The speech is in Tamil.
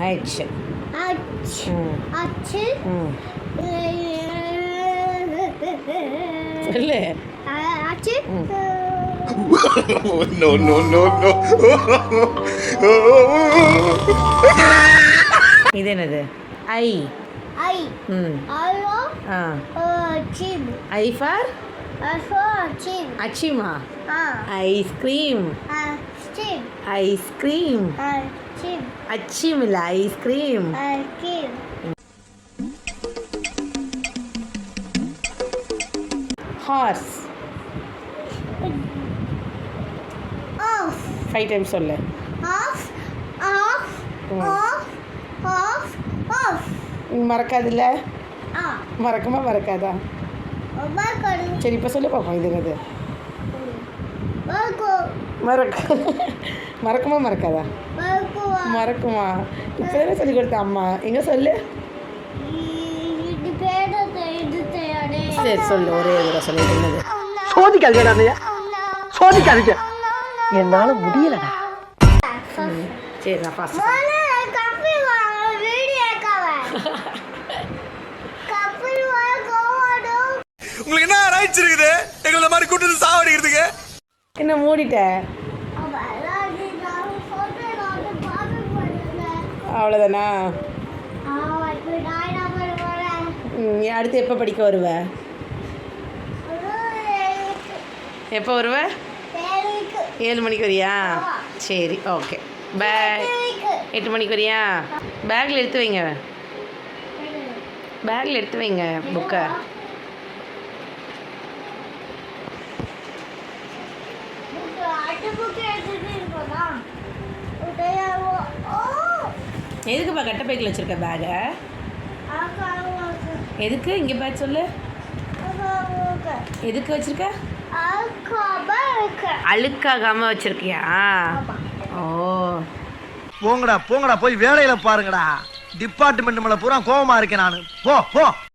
ஹெச். சொல்லு. No, no, no, no. இது என்னது? ஐ. ஐ ஃபார் அச்சிமா. ஐஸ்கிரீம். ஐஸ்கிரீம். அச்சிம் இல்லை, ஐஸ்கிரீம். ஹார்ஸ். 5 டைம்ஸ் சொல்லு. மறக்காதுல்ல? மறக்குமா மறக்காதா? சரி இப்போ சொல்லு பார்ப்போம். இது என்னது? மறக்குமா மறக்காதா? மறக்குமா? இப்போ தானே சொல்லி கொடுத்த அம்மா. எங்கே சொல்லு. சரி சொல்லு, ஒரே தடவை சொல்லு. என்னது? சோதிக்காதீங்க, என்னால முடியலடா. சரி நான் பாஸ். உங்களுக்கு என்ன ரைட்ஸ் இருக்குது எங்களை மாதிரி கூட்டு சாவடிக்கிறதுக்கு? என்ன மூடிட்ட? அவ்வளோதானா? அடுத்து எப்போ படிக்க வருவ? எப்போ வருவ? 7 மணிக்கு வரியா? சரி ஓகே. பேக் 8 மணிக்கு வரியா? பேக்கில் எடுத்து வைங்க. பேக்கில் எடுத்து வைங்க புக்கை. எதுக்குப்பா கட்டை பைக்கில் வச்சுருக்க பேகை? எதுக்கு? இங்கே பேக் சொல்லு. எதுக்கு வச்சுருக்க? அழுக்காகாமல் வச்சுருக்கியா? ஓ போங்கடா போங்கடா, போய் வேலையில பாருங்கடா. டிபார்ட்மெண்ட் மேல பூரா கோவமா இருக்கேன் நான். போ போ.